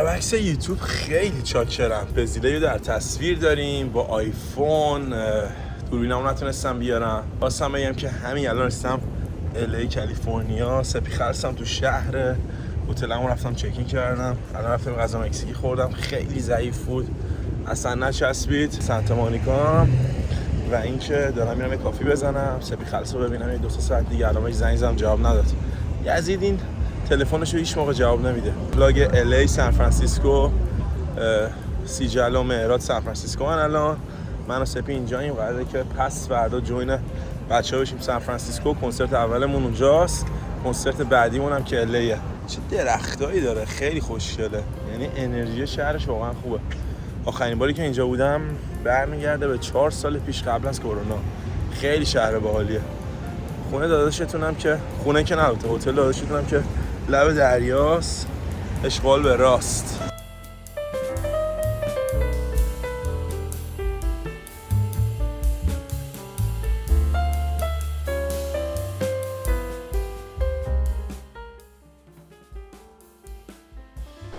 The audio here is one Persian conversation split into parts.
برای عکس یوتیوب خیلی چاکرم. بزیله در تصویر داریم با آیفون. دوربینمو نتونستم بیارم. خواستم بگم که همین الان رسیدم الی کالیفرنیا. سپی خلصم تو شهر. هتلمو رفتم چکین کردم. الان رفتم غذا مکزیکی خوردم. خیلی ضعیف بود. اصلا نچسبید. سانتا مونیکا و اینکه دارم میرم یه کافی بزنم. سپی خلصو ببینم. یه 2 ساعت دیگه الان بهش زنگ زدم جواب نداد. یزید این تلفنشو هیچ موقع جواب نمیده. بلاگ الی سان فرانسیسکو، سیجل و مهرات سان فرانسیسکو. من و سپی اینجاییم. قراره که پس فردا جوین بچه‌ها بشیم سان فرانسیسکو. کنسرت اولمون اونجاست. کنسرت بعدیمون هم که الیه. چه درختایی داره، خیلی خوشگله. یعنی انرژی شهرش واقعا خوبه. آخرین باری که اینجا بودم برمیگرده به 4 سال پیش قبل از کرونا. خیلی شهر باحالیه. خونه داداشتونم که خونه که نبوده، هتل داداشتونم که لب دریاست. اشغال به راست.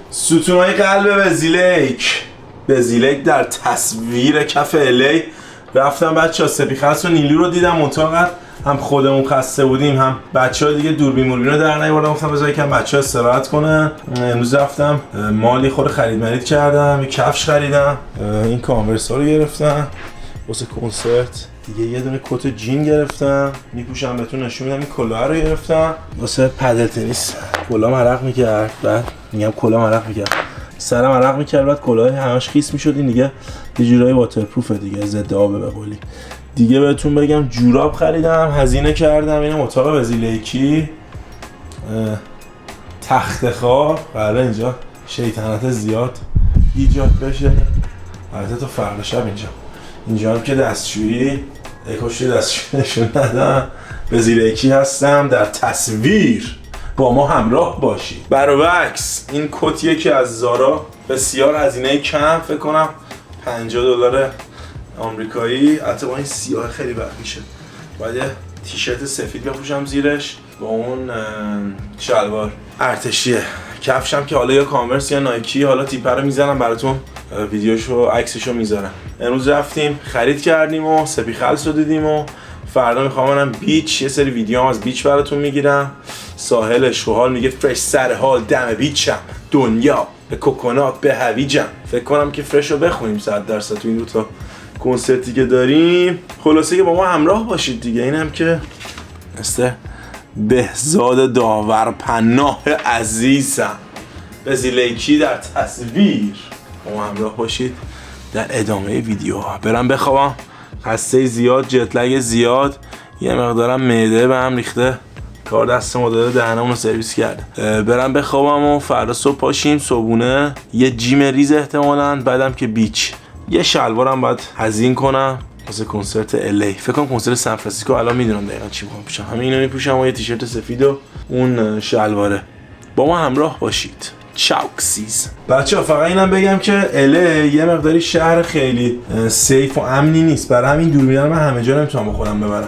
ستونهای قلب بزیلیک در تصویر کف الی. رفتم بچه‌ها سپی خلص و نیلو رو دیدم. اتاق هم خودمون خسته بودیم هم بچه‌ها دیگه دوربین رو در نیاوردم. گفتم بذار یکم بچه‌ها استراحت کنن. امروز رفتم مال خود خرید کردم. یه کفش خریدم. این کانورس ها رو گرفتم واسه کنسرت. دیگه یه دونه کت جین گرفتم میپوشم بهتون نشون میدم. این کلاه رو گرفتم واسه پدل تنیس. کلاه عرق میکرد. بعد میگم کلاه عرق میکرد. سرم عرق میکرد. بعد کلاه همش خیس میشد. این دیگه یه جورایی واترپروفه دیگه، ضد آبه به قولی. دیگه بهتون بگم جوراب خریدم، هزینه کردم. اینم اتاق بزیلیکی تخت خواب. قراره اینجا شیطنت زیاد ایجاد بشه. البته تو فردا شب اینجا هم که دستشویی اکوشی دستشویی نشون ندم. بزیلیکی هستم در تصویر. با ما همراه باشید. برعکس این کتیه که از زارا بسیار هزینه کم، فکر کنم $50 آمریکایی. حتی با این سیاه خیلی بد میشه. باید یه تیشرت سفید بپوشم زیرش با اون شلوار ارتشیه. کفشم که حالا یا کانورس یا نایکی. حالا تیپه رو میزنم براتون، ویدیوشو عکسشو میذارم. امروز رفتیم خرید کردیم و سپی خلص رو دیدیم و فردا میخوام برم بیچ. یه سری ویدیو هم از بیچ براتون میگیرم. ساحل شوهال میگه فرش سر حال دم بیچم، دنیا به کوکونات به هویجم. فکر کنم که فرش رو بخونیم 100% تو این دوتا کنسرتی که داریم. خلاصه که با ما همراه باشید دیگه. اینم که مثل بهزاد داور پناه عزیزم بزیلیکی در تصویر. با ما همراه باشید در ادامه ویدیوها. برم بخوابم، خسته زیاد، جتلگ زیاد، یه مقدارم معده به هم ریخته، کار دست ما داره دهنمون رو سرویس کرده. برم بخوابم و فردا صبح پاشیم صبحونه یه جیم ریز احتمالاً. بعدم که بیچ. یه شلوارم باید هزینه کنم واسه کنسرت الی. فکر کنم کنسرت سان فرانسیسکو الان میدونم دقیقاً چی میخوام بپوشم. همین اینو میپوشم و یه تیشرت سفید و اون شلواره. با ما همراه باشید. چاوکسیز. بچه‌ها فقط اینم بگم که الی یه مقداری شهر خیلی سیف و امنی نیست. برای همین دوربینا رو من همه جا نمیتونم با خودم ببرم.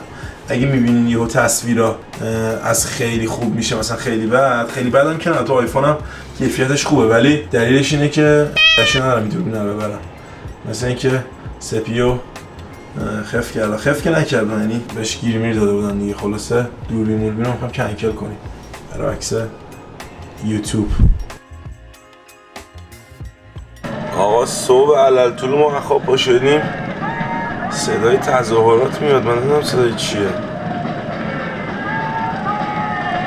اگه میبینین یهو تصویرا از خیلی خوب میشه مثلا خیلی بدم که نه. تو آیفونم کیفیتش خوبه ولی دلیلش اینه که قشنگ ندارم دوربینا رو ببرم. مثلا اینکه سپیو خف که نکردن، یعنی بهش گیر میر داده بودن دیگه. خلاصه دوربین رو میخوام کنکل کنیم برای عکس یوتیوب. آقا صبح علالطول ما خواب پا شدیم صدای تظاهرات میاد. من نمیدونم صدای چیه.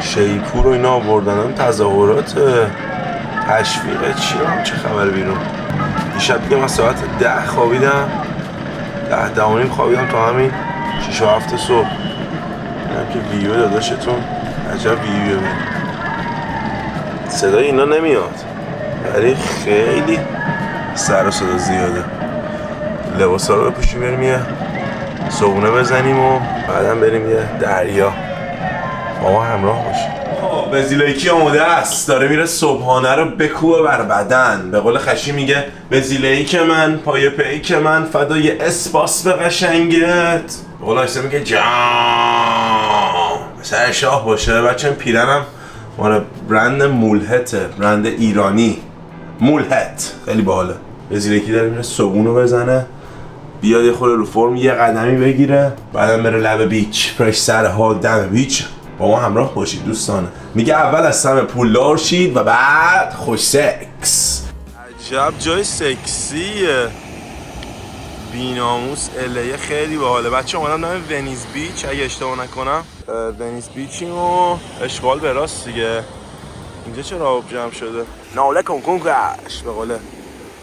شیپور و اینا آوردن. هم تظاهرات تشویق چیه هم چه خبر بیرون. دیشب دیگه من ساعت 10 خوابیدم. 10:30 خوابیدم تا همین 6 و 7 صبح. اینم که ویو داداشتون عجب ویویه بود. صدای اینا نمیاد ولی خیلی سر و صدا زیاده. لباسا رو بپوشیم بریم یه صبحونه بزنیم و بعدم بریم یه دریا. با ما همراه باشیم. بزیلیکی آماده است، داره میره صبحانه رو بکوبه بر بدن. به قول خشی میگه بزیلیک من پای پیک من فدای اسپاس به قشنگت. به قول آیسته میگه جام سر شاه باشه. بچه پیرنم مال برند مولهته، برند ایرانی. ملحد خیلی باحاله. رزیلکی داره میره صبونو بزنه، بیاد یه خورده رو فرم یه قدمی بگیره، بعدم بره لب بیچ، فرش سر حال دم بیچ. با ما همراه باشید دوستان. میگه اول از سم پولدار شید و بعد خوش سکس. عجب جای سکسیه. بیناموس الیه خیلی باحاله. بچه اومدم نام ونیز بیچ اگه اشتباه نکنم. ونیز بیچیم و اشغال به راست دیگه. اینجا چرا آب جمع شده؟ ناله کنکن کش به قوله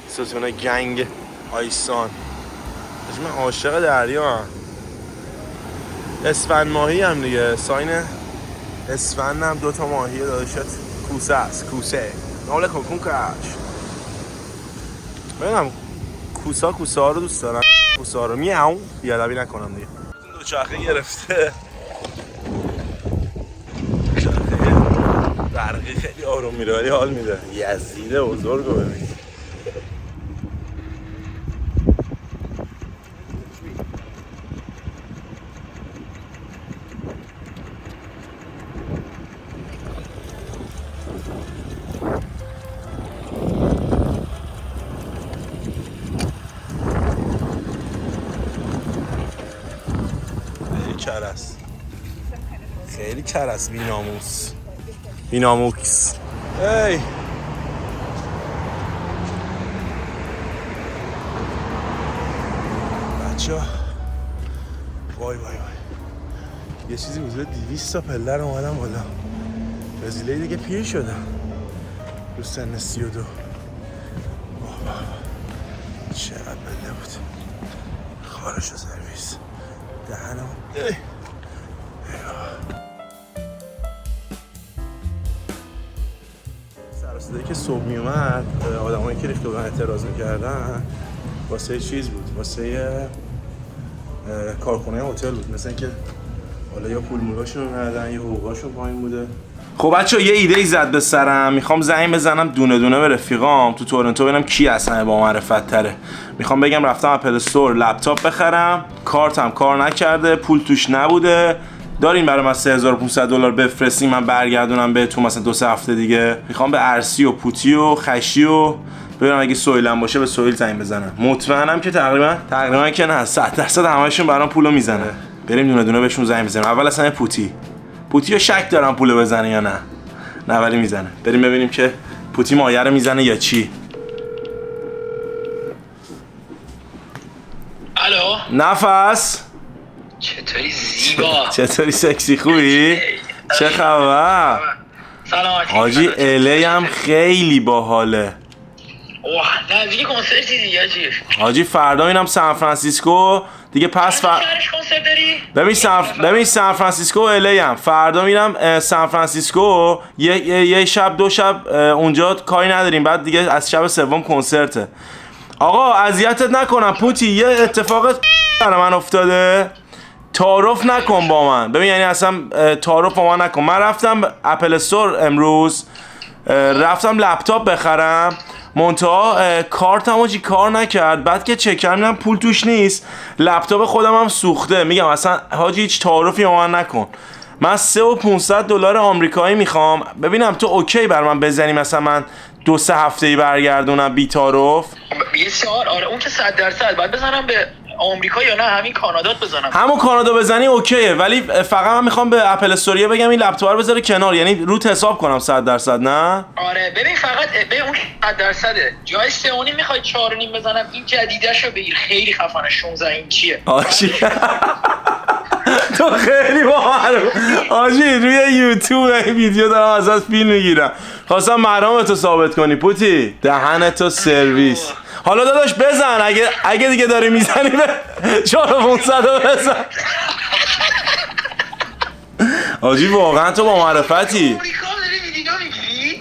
ستون گنگ آیسان. من عاشق دریا هم. اسفند ماهی هم دیگه، ساین اسفند هم 2 ماهی داداشت کوسه است. کوسه ناله کنکن کش. ببینم کوسه ها رو دوست دارم. کوسه ها رو میاو بیادبی نکنم دیگه. دوچرخه گرفته، برقی خیلی آروم میره ولی حال میده. یزیده بزرگ رو ببین. خیلی کرس بیناموس. ای بچه وای یه چیزی بوده 200 تا پله رو اومدم بالا. رزیله دیگه پیر شدم رو سن 32. چقدر پله بود. خارش و سرویس دهنم. سراسده که صبح می اومد آدمایی که ریخته بودن اعتراض میکردن واسه چیز بود، واسه کارخونه هتل بود. مثلا اینکه حالا یا پول مولاشون رو ندادن یا حقوقاشون پایین بوده. خب بچه‌ها یه ایده زد به سرم. میخوام زنگ بزنم دونه دونه به رفیقام تو تورنتو ببینم کی اصلا با معرفت تره. میخوام بگم رفتم اپل استور لپتاپ بخرم، کارتم کار نکرده، پول توش نبوده، دارین برای من $3500 بفرستین من برگردونم بهتون مثلا 2-3 هفته دیگه. میخوام به ارسی و پوتی و خشی و ببینم اگه سویلم باشه به سویل زنگ بزنم. مطمئنم که تقریبا که نه 100% همشون برام پولو میزنه. بریم دونه دونه بهشون زنگ بزنیم. اول اصلا پوتی رو شک دارم پولو بزنه یا نه ولی میزنه. بریم ببینیم که پوتی مایه رو میزنه یا چی. الو نفس چطوری زیبا؟ چطوری سکسی خوبی؟ چه خبر؟ سلامتی حاجی الی هم خیلی باحاله. اوه نزدیک کنسرتی دیگه حاجی فردا اینم سان فرانسیسکو دیگه پس شهرش کنسرت داری؟ ببین سان فرانسیسکو و الی هم فردا میرم سان فرانسیسکو یه شب 2 شب اونجا کاری نداریم، بعد دیگه از شب سوم کنسرته. آقا اذیتت نکنم پوتی، یه اتفاق برای من افتاده، تعارف نکن با من. ببین یعنی اصلا تعارف با من نکن. من رفتم اپل استور امروز، رفتم لپتاپ بخرم، منتها کارتم حاجی کار نکرد. بعد که چک کردم پول توش نیست، لپتاپ خودم هم سوخته. میگم اصلا حاجی هیچ تعارفی با من نکن. من $3500 آمریکایی میخوام. ببینم تو اوکی بر من بزنی مثلا من 2-3 هفته‌ای برگردونم بی تعارف؟ یه سوال. آره اون که 100% باید بزنم به آمریکا یا نه همین کانادا بزنم؟ همون کانادا بزنی اوکیه، ولی فقط من میخوام به اپل استوریه بگم این لپتاپ رو بذاره کنار، یعنی روت حساب کنم 100%. نه آره ببین فقط به اون 100%. جای 3.5 میخوای 4.5 بزنم. این جدیدشو بگیر خیلی خفنه. 16 اینچیه. آجی تو خیلی باحال. آجی روی یوتیوب این ویدیو دارم ازت فیلم میگیرم. خواستم مرامتو ثابت کنی پوتی. دهنتو سرویس. حالا داداش بزن اگه دیگه داری میزنی به 4500 بزن. آجی واقعا تو با معرفتی.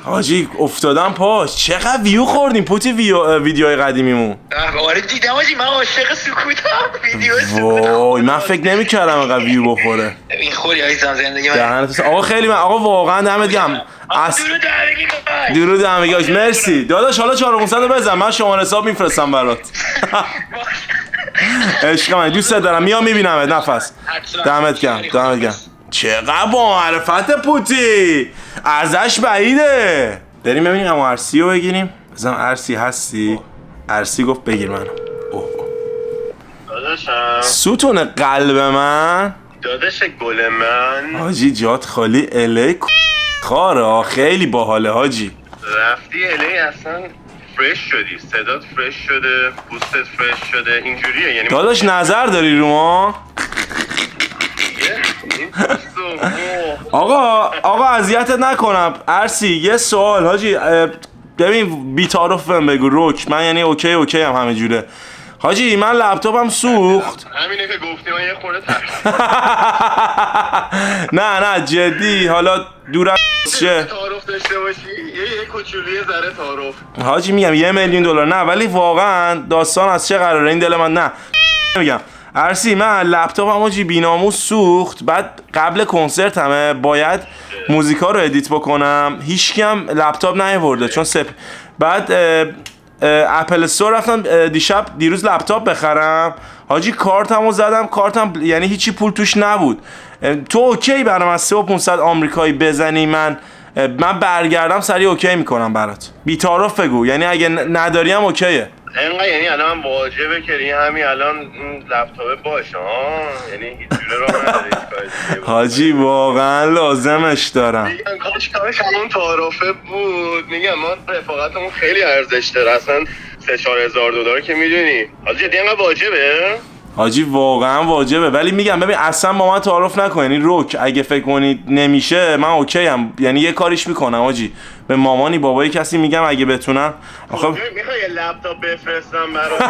حاجی افتادم پاش. چقدر ویو خوردیم پوتی ویدیوهای قدیمیمون. آره دیدم حاجی، من عاشق سکوتم. ویدیو سکوت. وای من فکر نمی‌کردم اینقدر ویو بخوره. این خوری عزیزم زندگی من. آقا خیلی آقا واقعا دمت گرم. درود همگی. مرسی داداش. حالا 4500 بزن من شماره حساب میفرستم برات. عشق من دوست دارم. میام میبینمت نفس. دمت گرم. چقدر با معرفت پوتی. ارزش بعیده. بریم ببینیم ام ار سی رو بگیریم. بزنم ارسی هستی؟ ارسی گفت بگیر منو. اوه داداشم ستون قلب من داداش گل من حاجی جات خالی الی خاره خیلی باحاله حاجی. رفتی الی اصلا فرش شدی، صدات فرش شده، پوستت فرش شده، اینجوریه یعنی داداش نظر داری رو ما؟ این پوستو آقا اذیتت نکنم ارسی یه سوال حاجی ببین بی‌تعارف بهم بگو روک من یعنی اوکی هم همه جوره حاجی من لپتاپم سوخت همینه که گفتی من یه خورده ترس نه جدی حالا دورم چه تعارف داشته باشی یه کوچولی ذره تعارف حاجی میگم $1,000,000 نه ولی واقعا داستان از چه قراره این دل من نه میگم ارسی من لپتاپم حاجی بی‌ناموس سوخت بعد قبل کنسرت همه باید موزیکا رو ادیت بکنم هیچکی هم لپتاپ نیاورده چون بعد اپل استور رفتم دیروز لپتاپ بخرم حاجی کارتمو زدم کارتم یعنی هیچی پول توش نبود تو اوکی برام از 3500 آمریکایی بزنی من برگردم سریع اوکی میکنم برات بی‌تعارف بگو یعنی اگه نداری هم اوکیه اینقدر یعنی الان واجبه که همین الان لپتاپ باشه یعنی هیچ جوره راه نداره حاجی واقعا لازمش دارم میگن کاش همون تعارفه بود میگم ما رفاقتمون خیلی ارزش داره اصلا 3-4 هزار دلار که میدونی حاجی جدی اینقدر واجبه حاجی واقعا واجبه ولی میگم ببین اصلا با من تعارف نکن یعنی روک اگه فکر کنید نمیشه من اوکی ام یعنی یه کاریش میکنم حاجی به مامانی بابایی کسی میگم اگه بتونم آخه میخوای یه لپتاپ بفرستم برات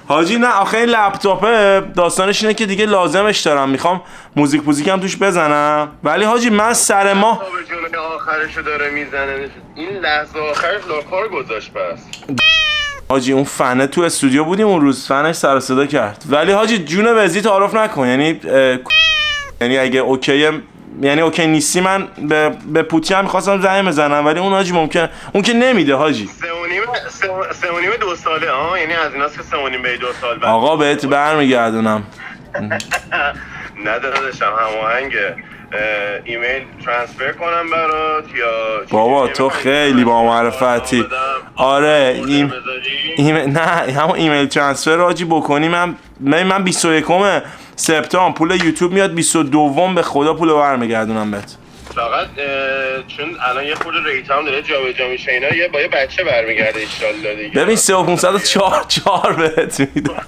حاجی نه آخه این لپتاپه داستانش اینه که دیگه لازمش دارم میخوام موزیکم توش بزنم ولی حاجی من سر ماه آخرشو داره میزنه این لحظه آخرش لاکار گذاشت پس حاجی اون فنه تو استودیو بودیم اون روز فنش سر و صدا کرد ولی حاجی جون وزی تعارف نکن یعنی اگه اوکی یعنی اوکی نیستی من به پوتی هم می‌خواستم زنگ بزنم ولی اون حاجی ممکن اون که نمیده حاجی 3.5 2 ساله یعنی از ایناست که 3.5 به 2 سال بعد آقا بهت برمیگردونم ندادشم هماهنگ ایمیل ترانسفر کنم برات یا بابا تو خیلی با معرفتی آره نه همون ایمیل ترانسفر حاجی بکنی من 21 سپتامبر پول یوتیوب میاد 22 به خدا پول برمیگردونم بهت فقط چون الان یه خورده ریت هم داره جابجا میشه اینا با یه بچه برمیگرده ان شاءالله دیگه ببین 3504 بهت میدم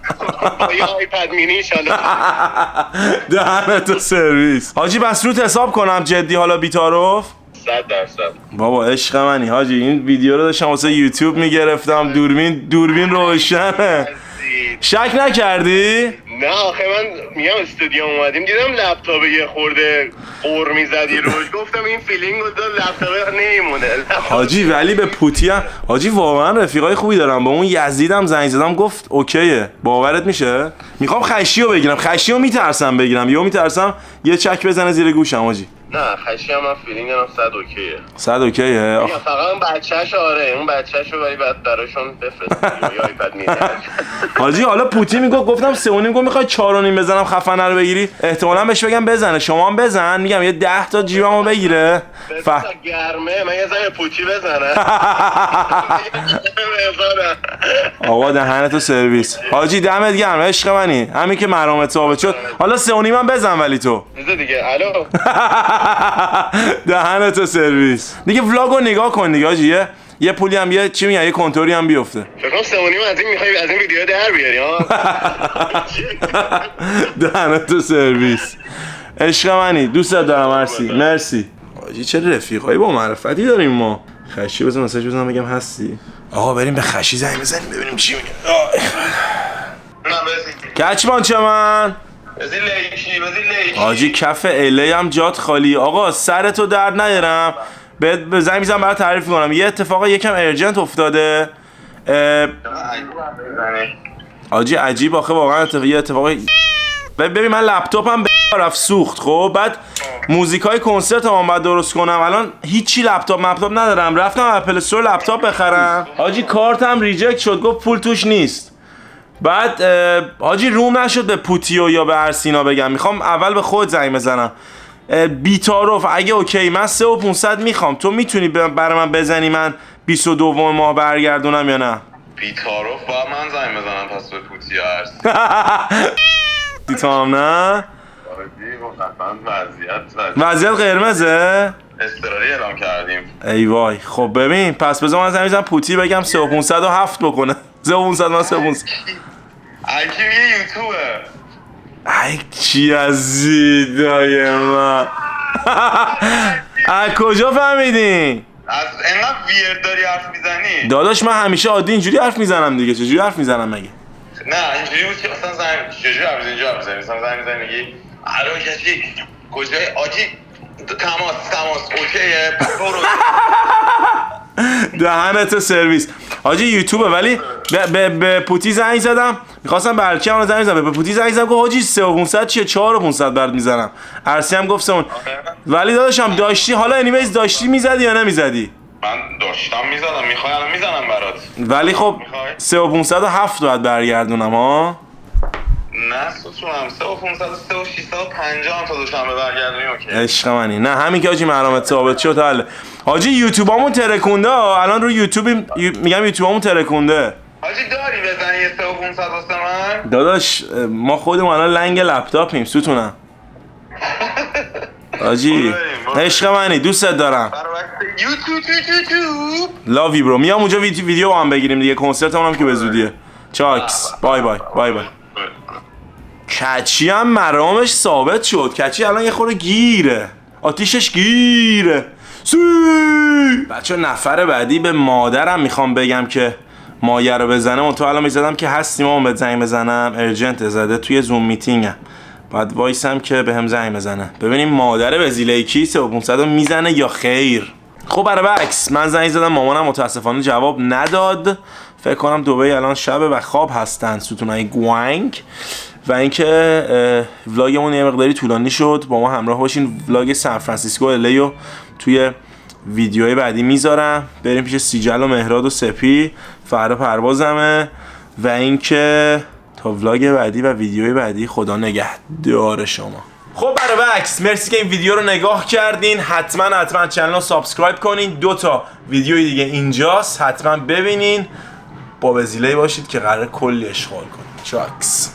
با یه آیپد مینی ان شاءالله دهنتو سرویس حاجی بس روت حساب کنم جدی حالا بی‌تعارف 100% بابا عشق منی حاجی این ویدیو رو داشتم واسه یوتیوب میگرفتم دوربین روشنه شک نکردی؟ نه آخه من میگم استودیو اومدیم دیدم لپتاپ یه خورده قور میزدی روش گفتم این فیلینگ رو داد لپتاپ نمیمونه حاجی ولی به پوتی هم حاجی واقعا رفیقای خوبی دارم با اون یزیدم زنگ زدم گفت اوکیه باورت میشه میخوام خشی رو بگیرم خشی رو میترسم بگیرم یا میترسم یه چک بزنه زیر گوشم حاجی نه خشی هم من فیلینگ هم 100 اوکیه 100 اوکیه فقط اون بچه‌ش آره اون بچه‌شو ولی بعد براشون بفرست یا آیپد مینی حاجی حالا پوتی گفتم 3.5 گفت میخوای 4.5 بزنم خفنه رو بگیری احتمالاً بهش بگم بزنه شما هم بزن میگم یه 10 تا جیبمو بگیره گرمه من یه زنگ پوتی بزنه آقا دهنتو سرویس حاجی دمت گرم عشق منی همین که مرامت ثابت شد حالا 3.5 من بزن ولی تو دیگه الو دهنتو سرویس دیگه ولاگو نگاه کن دیگه حاجی یه پولی هم یه چی میگن یه کنتوری هم بیفته فکر کنم 3.5 از این میخوای از این ویدیو در بیاری ها دهنتو سرویس عشق منی دوست دارم مرسی حاجی چه رفیقایی با معرفتی داریم ما خشی بزن مسیج بزنم بگم هستی آقا بریم به خشی زنگ بزنیم ببینیم چی میگه کچمان چه من حاجی کف الی هم جات خالی آقا سرتو درد نیارم به زنگ میزنم برات تعریف کنم یه اتفاق یکم ارجنت افتاده حاجی عجیب آخه واقعا یه اتفاق ببین من لپتاپم رفت سوخت خب بعد موزیکای کنسرت هم باید درست کنم الان هیچی لپتاپ ندارم رفتم اپل استور لپتاپ بخرم حاجی کارتم ریجکت شد گفت پول توش نیست بعد حاجی روم نشد به پوتیو یا به ارسینا بگم میخوام اول به خود زنگ بزنم بی‌تعارف اگه اوکی من 3500 میخوام تو میتونی برای من بزنی من 22 ماه برگردونم یا نه؟ بی‌تعارف باید من زنگ بزنم پس به پوتی هرس. دیتام نه؟ وضعیت قرمزه؟ اضطراری اعلام کردیم. ای وای. خب ببین پس بذار من زنگ بزنم پوتی بگم 3507 بکنه. 3500 من 3500. اکی میگه یوتیوبه. ای چی عزیزای من. از کجا فهمیدین؟ از انقدر ویرد داری حرف میزنی. داداش من همیشه عادی اینجوری حرف میزنم دیگه. چجوری حرف میزنم مگه؟ نه اینجوری بود که مثلا زنگ چجوری حرف میزنی اینجا حرف میزنی مثلا زنگ میزنی میگی الو کسی کجای آجی تماس اوکیه برو. دهنت سرویس حاجی یوتیوبه. ولی به پوتی زنگ زدم میخواستم به الکی اون زنگ زدم به پوتی زنگ زدم گفت حاجی 3500 چیه 4500 برات میزنم. ارسی هم گفت اون ولی داداشم داشتی حالا انیویز داشتی میزدی یا نمیزدی؟ من داشتم میزدم میخوای الان میزنم برات. ولی خب 3507 باید برگردونم ها. نه ستونم 3500 3650 هم تا دوشنبه برگردونی اوکی. عشق منی. نه همین که حاجی مرامت ثابت شد حاله. حاجی یوتیوبمون ترکونده الان رو یوتیوب میگم یوتیوبمون ترکونده. حاجی داری بزنی یه 3500 واسه من؟ داداش ما خودمون الان لنگ لپتاپیم ستونم. حاجی عشق منی دوستت دارم. برای وقت یوتیوب لاو یو برو. میام اونجا ویدیو با هم بگیریم دیگه. کنسرتمون هم که به زودیه. چاکس. بای بای بای بای. کچی هم مرامش ثابت شد. کچی الان یه خورده گیره. آتیشش گیره. سی بچه نفر بعدی به مادرم میخوام بگم که مایه رو بزنه. من تو الان میزدم که هستیم اون به زنگ بزنم. ارجنت زده توی زوم میتینگم. بعد وایسم که به هم زنگ بزنه ببینیم مادر وزیله کی 3500 میزنه یا خیر. خب برعکس من زنگ زدم مامانم متاسفانه جواب نداد. فکر کنم دبی الان شبه و خواب هستن ستونای گوانگ. و اینکه ولاگمون یه مقداری طولانی شد با ما همراه باشین. ولاگ سان فرانسیسکو الیو توی ویدیوهای بعدی میذارم. بریم پیش سیجل و مهراد و سپی فردا پروازمه. و اینکه تا ولاگ بعدی و ویدیوهای بعدی خدا نگهدار شما. خب برعکس مرسی که این ویدیو رو نگاه کردین. حتما چنل رو سابسکرایب کنین. 2 تا ویدیوی دیگه اینجاست حتما ببینین. با وزیله باشید که قراره کلی اشغال کنین. چاکس.